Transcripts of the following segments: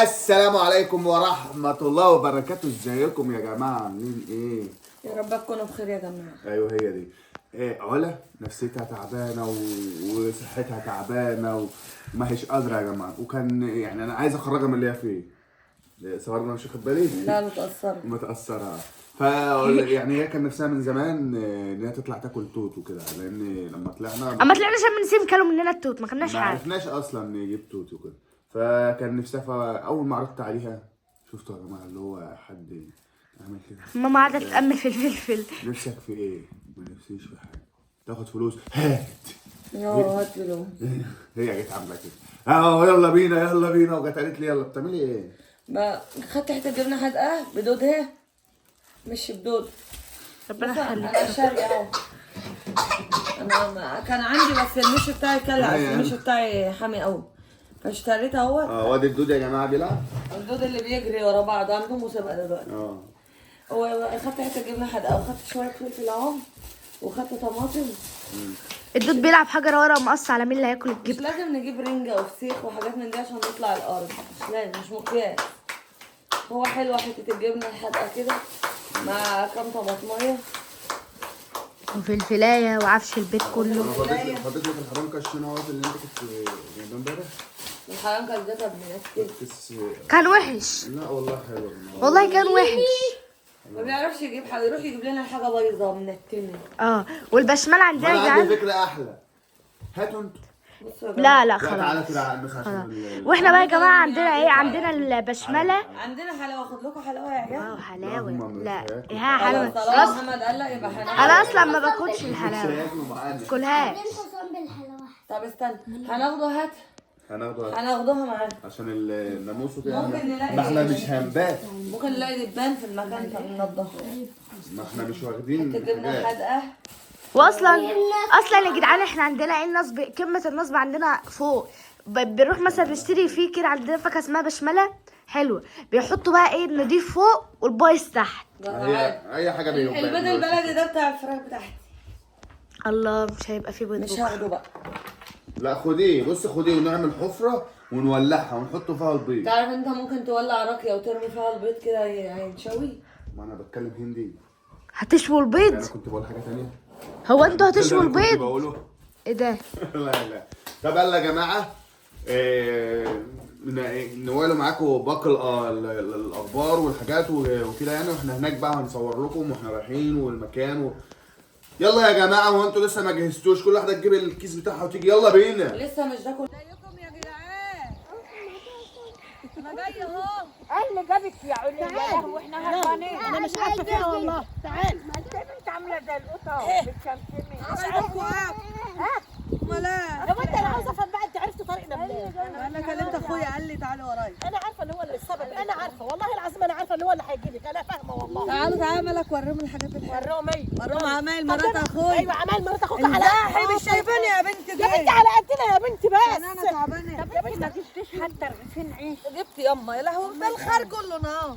السلام عليكم ورحمة الله وبركاته. ازيكم يا جماعة؟ عاملين ايه؟ يا رب تكونوا بخير يا جماعه. ايوه هي دي. علا نفسيتها تعبانة وصحتها تعبانة وما هيش قادرة يا جماعة، وكان يعني انا عايز اخرجها من اللي هي فيه. صورنا مش واخد بالي؟ لا متأثرة. متأثرة. يعني هي كان نفسها من زمان ان هي تطلع تاكل توت وكده، لان لما طلعنا اما طلعنا عشان بنسيب كلوا مننا التوت، ما كناش ما حاجه. عرفناش اصلا نجيب توت وكده، فكان نفسها. اول ما عرضت عليها شفتوا يا جماعه اللي هو حد عمل كده. ماما قاعده تتامل في الفلفل. نفسك في ايه؟ ما نفسيش في حاجه. تاخد فلوس هات. هات له. هي جت عامله كده يلا بينا يلا بينا، وجت قالت لي يلا. بتعملي ايه؟ ما خدت حته جبنه حدقه بدودها، مش بدود. ربنا يخليك. انا شاريه اهو. انا كان عندي بس المش بتاعي كلع، المش بتاعي حامي قوي فاشتريت اهوت. وادي الدود يا جماعه بيلعب. الدود اللي بيجري ورا بعض عندهم مسابقه دلوقتي. وخدت حته جبنه حدقه وخدت شويه فلفل اهو وخدت طماطم. الدود بيلعب حجر ورا ومقص على مين اللي هياكل مش الجبن. لازم نجيب رنجة وفسيخ وحاجات من دي عشان نطلع الأرض، مش لازم، مش مقياس. هو حلوة حتة الجبنة الحادقة كده مع كام طماطمية وفلفلايه وعفش البيت كله. فضيت لك الحرام كشنا اهوت اللي انت كنت جايباه امبارح. الحيوان كان ده بنكتب. كان وحش لا والله حلو. والله، كان وحش. ما بيعرفش يجيب حاجة، يروح يجيب لنا حاجة بايظة منتنة. والبشمال عندنا انا يا عندي جدعان. فكره احلى. هاتوا انتوا. بصوا يا لا جماعة. لا تعالى خلاص. كده بس عشان واحنا بقى يا جماعه عندنا ايه؟ عندنا البشمله. عندنا حلاوة، خد لكم حلاوة يا عيال. حلاوه. لا لا، يا حلاوه. طالما محمد قال لا يبقى هناكل. انا اصلا ما باكلش الحلاوه، كلهاش. طب استنى هناخده، هات. هناخدوها معانا عشان الناموس وكده. ممكن نلاقي. ما احنا مش هنبات. ممكن نلاقي دبان في المكان فننضفه. ما احنا مش واخدين جبنة حاجات. حادقة. واصلا يا جدعان احنا عندنا ايه النصب، كلمه النصب عندنا فوق. بنروح مثلا نشتري فيه كده، عندنا فاكهه اسمها بشمله حلوه، بيحطوا بقى ايه النضيف فوق والبايظ تحت. هي اي حاجه بيبقى البيض البلدي ده بتاع الفراخ بتاعتي. الله، مش هيبقى فيه بيض مش بكرة. هاخده بقى. لا خديه، بص خديه ونعمل حفره ونولعها ونحط فيها البيض. تعرف انت ممكن تولع راكيه وترمي فيها البيض كده هيتشوي. ما انا بتكلم هندي. هتشوي البيض؟ انا كنت بقول حاجه ثانيه. هو انتوا هتشووا كنت البيض؟ بقوله. ايه ده؟ لا. طب يلا يا جماعه، نوالوا معاكم باقي الاخبار والحاجات وكده يعني، واحنا هناك بقى هنصور لكم واحنا رايحين والمكان يلا يا جماعه. هو انتوا لسه ما جهزتوش؟ كل واحده تجيب الكيس بتاعها وتيجي. يلا بينا. لسه مش ده كله. ازيكم يا جدعان؟ انا جاي اهو. اللي جابك يا علي يا لهوي، احنا هربانين. انا مش عارفه فيها والله. تعال. ما انت عامله زي القطه بتشمشمي. مش عارفه امال ايه؟ يا بنت انا عاوزه افهم بقى، انت عرفت طريقنا منين؟ انا كلمت اخويا قال لي تعالي ورايا. انا عارفه ان هو اللي السبب، انا عارفه والله العظيم، انا عارفه ان هو اللي هيجيبك، انا فاهمه والله. تعالوا مالك وريهم الحاجات الحلوه. وراهم ايه؟ وراهم عمايل مرات اخويا. ايوه عمال مرات اخوك على انزاحي مش شايفاني يا بنت يا دي. بنتي على قدنا يا بنتي بس. انا تعبانه. طب يا بنتي ما جبتيش حتى رغيفين عيش. جبت يما يا لهوي، ده الخير كله نار.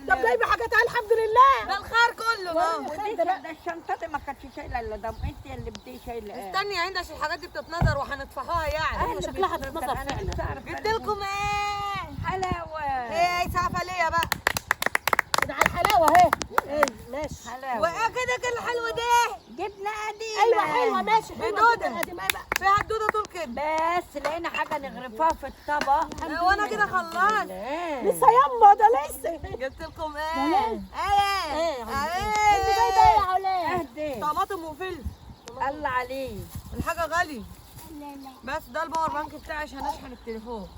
طب جايبه حاجات الحمد لله. ده الخير كله نار. ده الشنطه دي ما كانتش شايله الا دم، انت اللي بدي شايله. استني يا عند عشان الحاجات دي بتتنضر وهندفعوها يعني. ايوه شكلها هتتنظر فعلا. جبت لكم ايه؟ حلاوه. ايه سعفه ليا بقى. ده على الحلاوه اهي. ايه ماشي. حلاوه. وايه كده حلو ده؟ جبنه قديمه. ايوه حلوه ماشي. بدودة. قديمه بقى. فيها الدوده طول كده. بس لقينا حاجه نغرفها في الطبق. وانا كده خلصت. لسه يما ده لسه. جبت لكم ايه؟ ايه اللي جايبه ايه يا علاء؟ اهدي. طماطم وفلفل. الله عليه. الحاجه غالي. بس ده الباور بانك بتاعي عشان اشحن التليفون.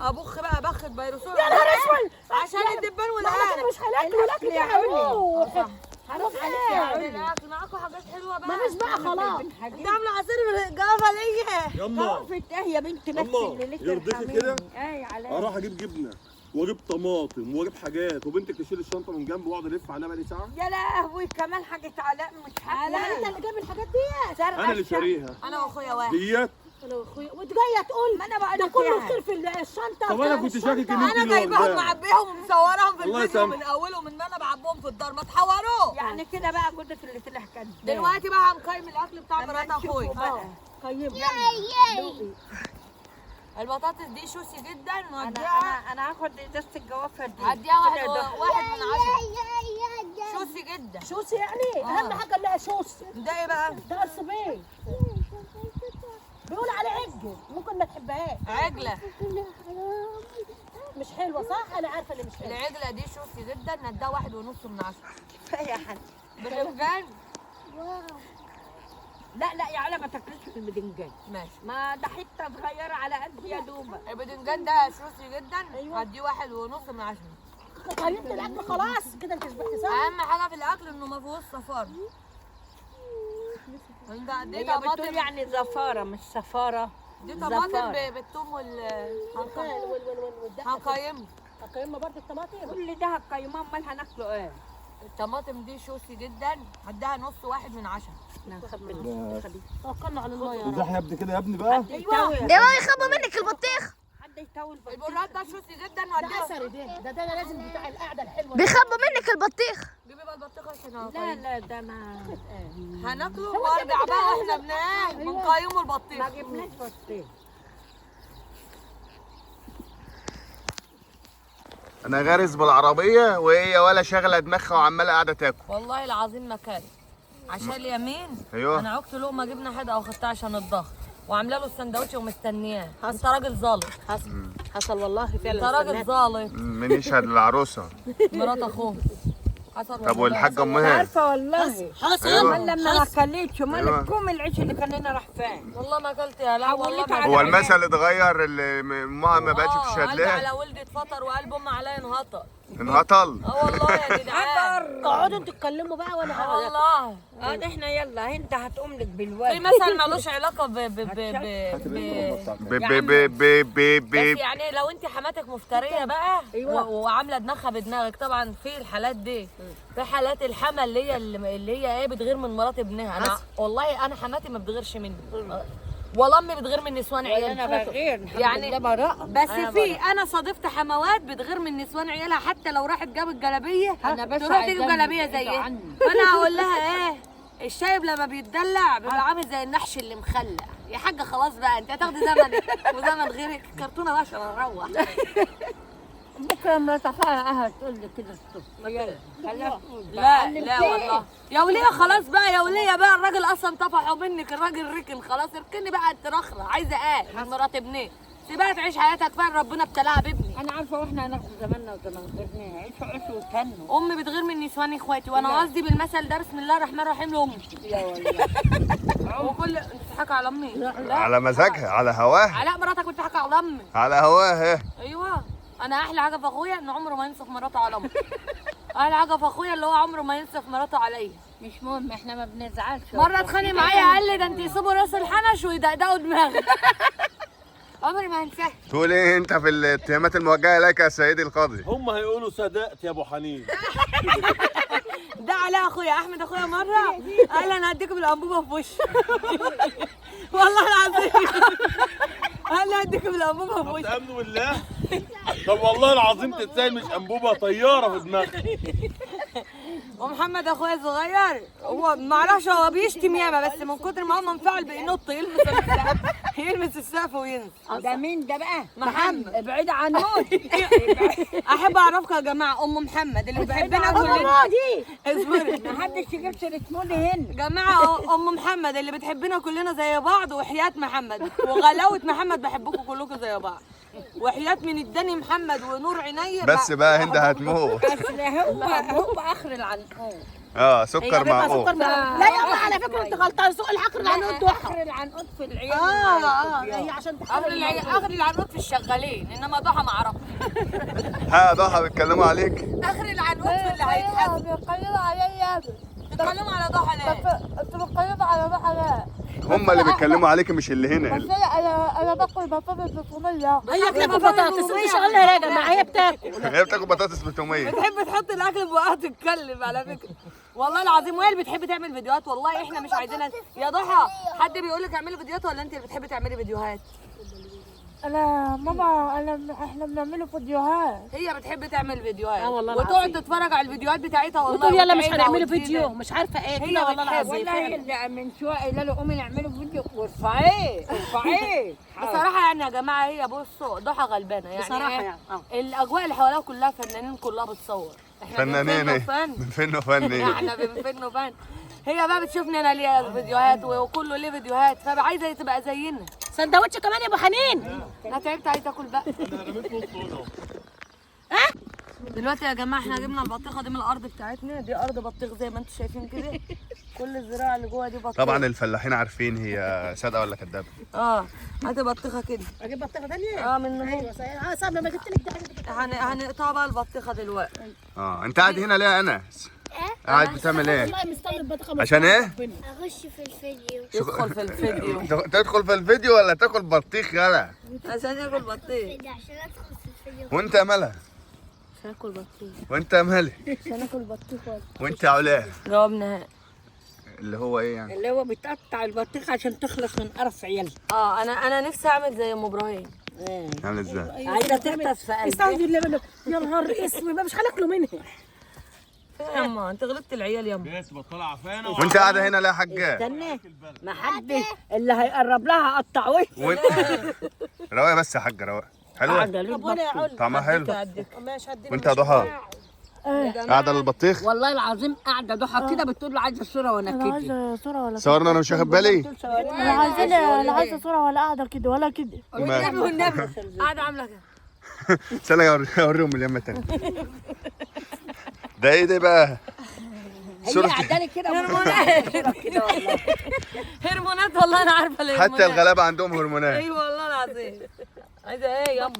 ابخ بقى بخت فيروسات. يا نهار اسود. عشان الدبان احنا كده والعالم. مش هناكل الاكل ده هيروح. حرام عليك يا علي. الاكل معاكم حاجات حلوه بقى. ماليش بقى خلاص. انت عامله عصير بالجوافه ليا. يما وقفت ايه يا بنتي بس يما، اللي ليك يرضيكي كده؟ ايه علي. اروح اجيب جبنه واجيب طماطم واجيب حاجات وبنتك تشيل الشنطه من جنب واقعد الف عليها بقالي ساعه. يا لهوي كمان حاجه علاء مش يعني حاجه. انت اللي جايب الحاجات دي؟ سرقه انا اللي شاريها انا واخويا واحد. ديت. انا واخويا وانت جايه تقول ما انا بقول ده لك كله يعني. خير في الشنطه. طب انا كنت شاكك ان انت انا اللي جايباهم واخداها. معبيهم ومصورهم في الله الفيديو يسامحك. من اولهم ان انا بعبهم في الدار، ما تحوروه. يعني كده بقى جوزك اللي طلع كداب. دلوقتي بقى هنقيم الاكل بتاع مرات اخويا. طيب البطاطس دي شوسي جدا انا وهديها انا هاخد ازازه الجوافه دي هديها واحد كده واحد من 10. شوسي جدا. شوسي يعني اهم حاجه انها شوسي. ده ايه بقى؟ ده ارسبيه بيقولوا عليه عجل، ممكن ما تحبهاش. عجلة. مش حلوه صح؟ انا عارفه اللي مش حلوه. العجلة دي شوسي جدا نديها 1.5 من 10. كفايه يا حاج. بالرنجان لا يا علا ما تاكلش في البدنجان، ماشي. ما ده حته صغيره على قد يا دوبه. الباذنجان ده شوسي جدا. أيوة. هديه 1.5 من 10. قيمت الاكل خلاص كده انت شبعتي صح؟ اهم حاجة في الاكل انه ما فيهوش صفار. انت دي هي بتقول طماطم يعني زفاره مش سفاره. دي طماطم زفارة. بالثوم والدقه هنقيمها. هقيمها برضه الطماطم. كل ده هالقيمان امال هناكله ايه؟ الطماطم دي شوسي جدا. هديها نص 1 من 10. توكلنا على الله يا رب. امزح يا ابني كده يا ابني بقى. ده ما يخبى منك البطيخ. حد يطول البراد ده شوسي جدا ده وهديها. اثري ده لازم بتاع القعده الحلوه. بيخبى منك البطيخ. جيبي بقى البطيخه عشان لا ده انا هناكله وارجع بقى واحنا بنقيمه البطيخ. ما جبناش بطيخ. انا غارز بالعربيه وهي ولا شاغله دماغها وعماله قاعده تاكل. والله العظيم مكان عشان اليمين. ايوه. انا عكت لقمه جبنه حادقه وخدتها عشان الضغط وعامله له السندوتش ومستنياه. انت راجل ظالم. حصل والله انت فعلا. راجل ظالم. من يشهد للعروسه. مرات اخوه. حصل طب والله. والحاجه امها؟ عارفه والله حصل. أيوة. امال لما ما اكلتش امال أيوة. الكوم العيش اللي كان لنا راح فين؟ والله ما اكلت يا لا والله حولت ما على هو أكلت. المثل اتغير اللي امها ما بقتش تشهد قلبي على لها؟ ولدي اتفطر وقلب امي عليا انهطر. انهطل. اه والله يا جدعان. اقعدوا انتوا تتكلموا بقى وانا اه هقعد. والله. اه احنا يلا انت هتقوم لك في بالواجب. مثل ملوش علاقه ب ب ب ب بس يعني لو انت حماتك مفتريه بقى وعامله دماغها بدماغك. طبعا في الحالات دي. في حالات الحما اللي هي ايه بتغير من مرات ابنها. انا والله انا حماتي ما بتغيرش مني. والله امي بتغير من نسوان عيالها. انا بغير يعني ده براءه. بس انا صادفت حموات بتغير من نسوان عيالها حتى لو راحت جابت جلابيه أنا بس تروح تجيب عايزاني جلابيه بعيدة زيها. عني. فانا هقول لها ايه الشايب لما بيتدلع بيبقى عامل زي النحش اللي مخلع. يا حاجه خلاص بقى انت هتاخدي زمنك وزمن غيرك. كرتونه بقى عشان اروح. بكره لما تفاعل تقول لي كده الصبح يلا خليها تقول لا والله يا وليه خلاص بقى يا وليه بقى الراجل اصلا طفحوا منك. الراجل ركن خلاص. اركني بقى الترخره. عايزه ايه من مرات ابنيه؟ سيبها تعيش حياتها. كفايه ربنا ابتلاها بابني. انا عارفه واحنا هناخد زماننا وزمان غيرنا عيشوا وتهنوا. امي بتغير من نسوان اخواتي وانا قصدي بالمثل ده بسم الله الرحمن الرحيم لامي. يا والله وكل انت بتضحكي على امي؟ على مزاجها على هواها. علاء مراتك بتضحكي على امي. على هواها. ايوه. انا احلى حاجه في اخويا انه عمره ما ينصف مراته على امي. احلى حاجه في اخويا اللي هو عمره ما ينصف مراته عليا. مش مهم احنا ما بنزعلش. مره اتخانق معايا قال لي ده انت يسيبوا راس الحنش ويدقدقوا دماغي. عمري ما هنساها. تقول ايه انت في الاتهامات الموجهه لك يا سيدي القاضي؟ هم هيقولوا صدقت يا ابو حنين. ده علاء اخويا احمد اخويا مره قال لي انا هديك بالانبوبه في وشي. والله العظيم. قال لي هديك بالانبوبه في وشي. تأمنوا بالله. طب والله العظيم تتسال مش انبوبه طياره في دماغك. ومحمد اخويا الصغير هو ما اعرفش هو بيشتم ياما بس من كتر ما هو منفعل بينط يلمس السقف وينزل. ده مين ده بقى؟ محمد. ابعد عنه. احب اعرفكم يا جماعه ام محمد اللي بتحبنا كلنا. اصبري. ما حدش يجيب سيره مودي هنا. جماعه ام محمد اللي بتحبنا كلنا زي بعض وحياه محمد وغلاوه محمد بحبكم كلكم زي بعض. وحياه من الدني محمد ونور عيني. بس بقى هند هتموت. اصل هو اخر العنقود. سكر معقول. لا يا أخي على فكره انت غلطان. سوق العقر العنقود ضحى. اخر العنقود في العيال. هي عشان اخر العنقود في الشغالين انما ضحى ما اعرفش. ها ضحى بيتكلموا عليك. اخر العنقود في اللي هيتحاسب. بيتكلموا عليا. بتتكلموا على ضحى ليه؟ انتوا بتتكلموا على ضحى ليه؟ هم اللي بيتكلموا عليك مش اللي هنا. انا باكل بطاطس بطوميه. هي بتاكل بطاطس. ايش قالها راجع ما هي بتاكل. هي بتاكل بطاطس بتوميه. بتحب تحط الاكل في بقها تتكلم على فكره. والله العظيم وهي اللي بتحب تعمل فيديوهات. والله احنا مش عايزينها. يا ضحى حد بيقول لك اعملي فيديوهات ولا انت اللي بتحبي تعملي فيديوهات؟ انا ماما احنا بنعمله فيديوهات. هي بتحب تعمل فيديوهات والله وتقعد العظيم. تتفرج على الفيديوهات بتاعتها والله وتقول يلا مش وتعيدها هنعمله وتزيدها. فيديو مش عارفه ايه هي كده والله بتحب. العظيم. والله اللي من شويه قايله له قومي نعمله فيديو وارفعيه ارفعيه. بصراحه يعني يا جماعه هي بصوا ضحى غلبانه يعني بصراحة إيه؟ يعني، الاجواء اللي حواليها كلها فنانين كلها بتصور. احنا فنانين بنفنوا ايه؟ فن. بنفنوا فن ايه؟ احنا بنفنوا فن. هي بقى بتشوفني انا ليا فيديوهات وكله ليه فيديوهات فعايزه تبقى زينا. سندوتش كمان يا ابو حنين. انا تعبت عايزه اكل بقى. دلوقتي يا جماعه احنا جبنا البطيخه دي من الارض بتاعتنا، دي ارض بطيخ زي ما انتم شايفين كده. كل الزراعه اللي جوه دي بطيخ. طبعا الفلاحين عارفين هي صادقه ولا كدابه. هاتي بطيخه كده. اجيب بطيخه ثانيه؟ من هو. ايوه صعب لما جبت لك ده. هنقطع بقى البطيخه دلوقتي. انت قاعد هنا ليه يا انس؟ قاعد بتعمل ايه؟ والله مستني البطيخه عشان ايه؟ اخش في الفيديو. يدخل في الفيديو تدخل في الفيديو ولا تاكل بطيخ يالا؟ عشان ياكل بطيخ. عشان ادخل في الفيديو. وانت يا ملا؟ عشان اكل بطيخ. وانت يا مالي؟ عشان اكل بطيخ. وانت يا علاء؟ جواب نهائي. اللي هو ايه يعني؟ اللي هو بتقطع البطيخ عشان تخلص من قرف عيالها. انا نفسي اعمل زي ام ابراهيم. عامل ازاي؟ عايزه تغطس في قلبي. استعجل اللي يا نهار اسود مش هناكله منها. ياما انت غلطت العيال ياما. بس بطلع عفانه وانت قاعده هنا ليه يا حاجه؟ استنى ما حد اللي هيقرب لها قطع وشه. وانت رواقه بس يا حاجه رواقه حلوه؟ قاعده ليه طب وانا يا البطيخ؟ علي طعمها حلو. ماشي هدينا. وانت يا ضحى قاعده للبطيخ؟ والله العظيم قاعده ضحى كده بتقول له عايزه الصوره وانا كده. عايزه صوره ولا صورنا انا مش واخد بالي؟ لا عايزه صوره ولا قاعده كده ولا كده. والنبي والنبي قاعده عامله كده. استنى اوريهم اليمه التانيه. ده ايه ده بقى؟ هي قاعده لي كده كده والله. هرمونات والله انا عارفه الهرمونات. حتى الغلابه عندهم هرمونات. ايوه والله العظيم. عايزه ايه يا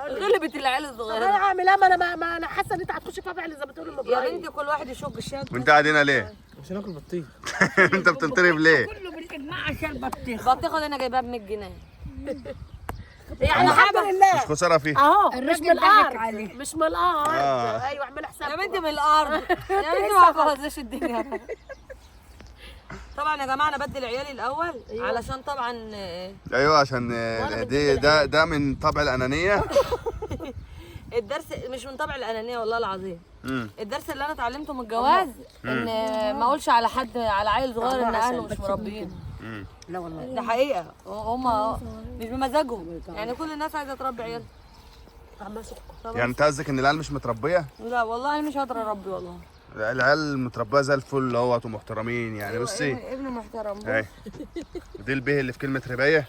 غلبت العيال طب الصغيره. انا اعمل ايه؟ ما انا حاسه ان انت هتخش فيها فعلا زي ما بتقول ام يا ابراهيم. بنتي كل واحد يشق الشنطه. وانت قاعد هنا ليه؟ عشان اكل بطيخ. انت بتنطرب ليه؟ كله بالاجماع عشان البطيخ. البطيخه دي انا جايباها ب 100 جنيه. يعني الحمد لله مش خساره فيها. اهو مش الراجل من الارض ضحك عليه. مش من الارض. آه. ايوه اعمل حساب. يا بنتي من الارض. يا بنتي ما تبوظيش الدنيا. طبعا يا جماعه انا بدي لعيالي الاول علشان طبعا ايوه عشان ده من طبع الانانيه. الدرس مش من طبع الانانيه والله العظيم. الدرس اللي انا اتعلمته من الجواز ان ما اقولش على حد على عيل صغير ان اهله مش مربيين. لا والله ده حقيقه هم مش بمزاجهم يعني كل الناس عايزه تربي عيالها. يعني انت قصدك ان العيال مش متربيه؟ لا والله انا مش قادره اربي والله. العيال متربيه زي الفل اهوت ومحترمين يعني. بصي ابني محترم. اهي ودي البيه اللي في كلمه ربايه.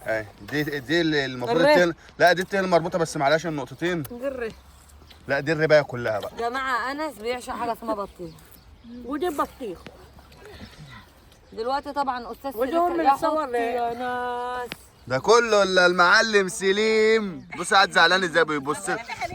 اهي دي اللي المفروض لا دي التين المربوطه بس معلهاش النقطتين. جري لا دي الربايه كلها بقى. جماعه انس بيعشق حاجه اسمها بطيخ. ودي بطيخ. دلوقتي طبعا استاذ ودول سليم بنصور يا ناس. ده كله الا المعلم سليم. بص قاعد زعلان ازاي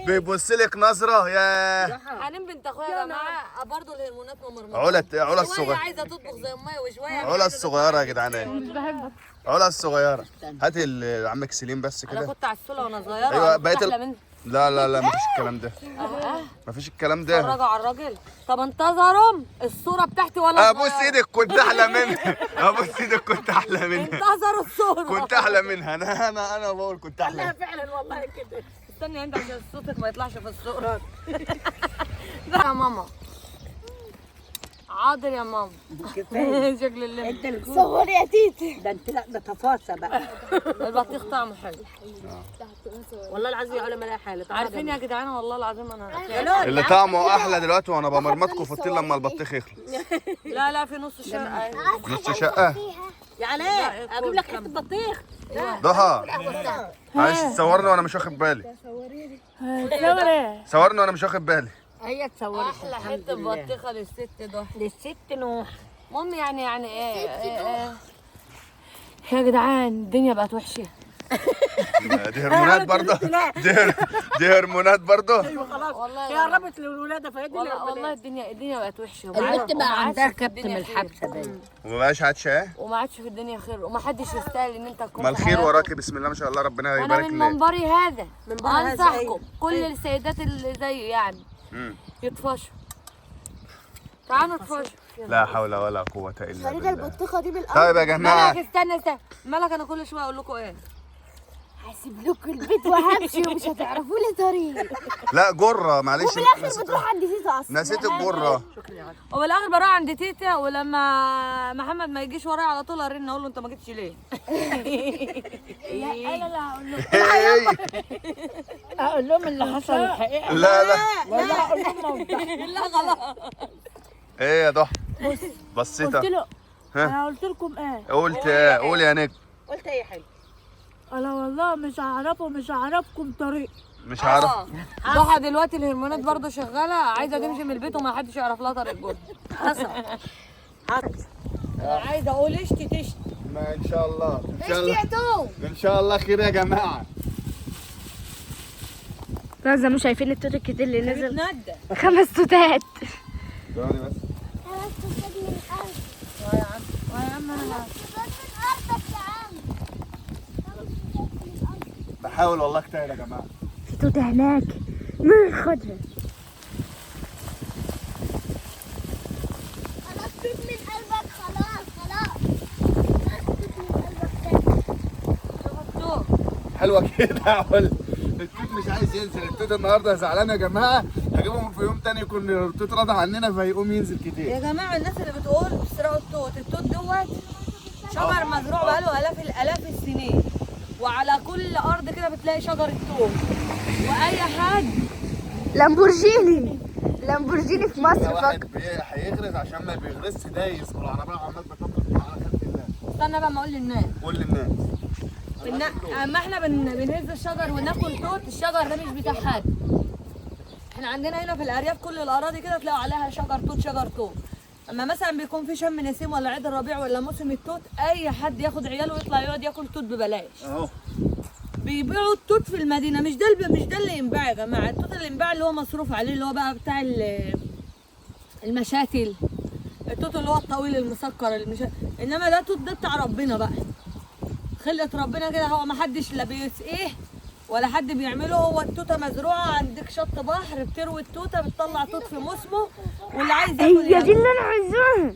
بيبص لك نظره يا حنين بنت اخويا يا جماعه برضه الهرمونات ممرمطه. علا شويه الصغيره. عايزه تطبخ زي امها وشويه علا الصغيره يا جدعان. علا الصغيره. هاتي عمك سليم بس انا كده. كنت عسوله وانا صغيره. ايوه كنت بقيت أحلى منها. لا مفيش الكلام ده. مفيش الكلام ده. اتفرجوا على الراجل. طب انتظروا الصوره بتاعتي ولا ابوس ايدك كنت احلى منها. ابوس ايدك كنت احلى منها. انتظروا الصوره. كنت احلى منها. انا بقول كنت احلى منها. فعلا والله كده. استني انت عشان صوتك ما يطلعش في الصوره. لا يا ماما. حاضر يا ماما. شكل اللي انت اللي صور يا تيتي. ده انت لا ده تفاصيل بقى. البطيخ طعمه حلو. والله العظيم يا علماء لا حاله. عارفين يا جدعان والله العظيم انا اللي طعمه احلى دلوقتي وانا بمرمطكم في الطين لما البطيخ يخلص. لا في نص الشقه. نص شقه. يا علاء اجيب لك حته بطيخ. ضحى عايز تصورني وانا مش واخد بالي. صورني وانا مش واخد بالي. هي تصورت احلى حته بطيخه للست ده. للست نوح. المهم يعني ايه يا جدعان الدنيا بقت وحشه. دي هرمونات برضه. دي هرمونات برضه. ايوه خلاص والله هي قربت للولاده فهي دي والله الدنيا بقت وحشه. البنت وما بقى عادش عندها في كبت الدنيا من خير. الحبسه باين. وما بقاش عادش ايه؟ وما عادش في الدنيا خير وما حدش يستاهل ان انت تكون ما في الخير حياته. وراكي بسم الله ما شاء الله ربنا انا يبارك من لك. منبري هذا هذا، انصحكم كل السيدات اللي زي يعني يطفشوا. تعالوا نطفشوا. لا حول ولا قوه الا خلينا بالله. البطيخه دي بالارض. طيب يا جماعه مالك استنى مالك، انا كل شويه اقول لكم ايه؟ هسيب لكم البيت وهمشي ومش هتعرفوا لي طريق. لا جره معلش وفي الاخر بتروح عند تيتا اصلا. نسيت الجره. وبالاخر بروح عند تيتا، ولما محمد ما يجيش ورايا على طول ارن اقول له انت ما جيتش ليه؟ لا انا لا هقول له. اقول لهم اللي حصل الحقيقه لا لا ولا اقول لهم موضوع. لا خلاص. ايه يا ضحى بصيتها قلت له ها؟ انا قلت لكم ايه؟ قلت ايه؟ قول يا نجم. قلت ايه يا حلو؟ انا والله مش هعرفكم طريق. مش عارف. ضحى دلوقتي الهرمونات برضه شغاله، عايزه تمشي من البيت وما حدش يعرف لها طريق جوه. حصل. عايزه اقول اشتي. ما ان شاء الله ان شاء الله خير يا جماعه. زي ما شايفين التوت الكتير اللي نزل بتندى 5 توتات. ثواني بس. يا عم انا بحاول والله اجتهد يا جماعه. في توتة هناك مين خدها؟ خلاص توت من قلبك، خلاص توت من قلبك تاني. حلوه كده ولا التوت مش عايز ينزل. التوت النهارده زعلان يا جماعه، هجيبهم في يوم تاني يكون التوت راضي عننا فيقوم ينزل كتير. يا جماعه الناس اللي بتقول بتسرقوا التوت دوت شجر مزروع بقاله الاف السنين، وعلى كل ارض كده بتلاقي شجر التوت، واي حد لامبورجيني في مصر واحد فقط. هيغرز عشان ما بيغرزش دايس والعربيه عمال بتطلع على خلق الله. استنى بقى ما اقول للناس. قول للناس. اما احنا بنهز الشجر وناكل توت، الشجر ده مش بتاع حد. احنا عندنا هنا في الارياف كل الاراضي كده تلاقوا عليها شجر توت. اما مثلا بيكون في شم نسيم ولا عيد الربيع ولا موسم التوت، اي حد ياخد عياله ويطلع يقعد ياكل توت ببلاش. اهو بيبيعوا التوت في المدينه، مش ده اللي ينباع يا جماعه. التوت اللي ينباع اللي هو مصروف عليه، اللي هو بقى بتاع المشاتل، التوت اللي هو الطويل المسكر انما ده توت ده بتاع ربنا بقى، خلقة ربنا كده. هو ما حدش لا بيسقيه ولا حد بيعمله. هو التوته مزروعه عندك شط بحر، بتروي التوته بتطلع توت في موسمه، واللي عايز ياكل هي دي ياكل. اللي انا عايزاها.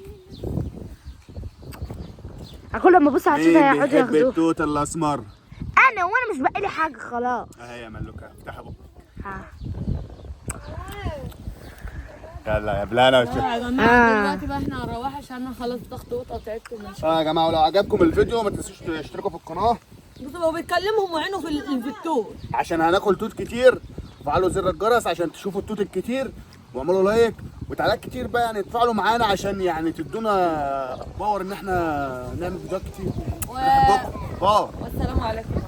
اقول لما ابص على التوته هيقعدوا ياخدوها. التوت الاسمر؟ انا وانا مش باقي لي حاجه خلاص. اهي يا ملوكه افتحي بقى. ها. يلا يا بلانا يا جماعه دلوقتي بقى احنا هنروح عشان انا خلاص ضغط وقطعتكم. يا جماعه ولو عجبكم الفيديو ما تنسوش تشتركوا في القناه بصوا هو بيتكلمهم وعينه في التوت. عشان هناكل توت كتير. وفعلوا زر الجرس عشان تشوفوا التوت الكتير، واعملوا لايك وتعليقات كتير بقى، يعني تفاعلوا معانا عشان يعني تدونا باور ان احنا نعمل فيديوهات كتير. بنحبكم. باي. والسلام عليكم.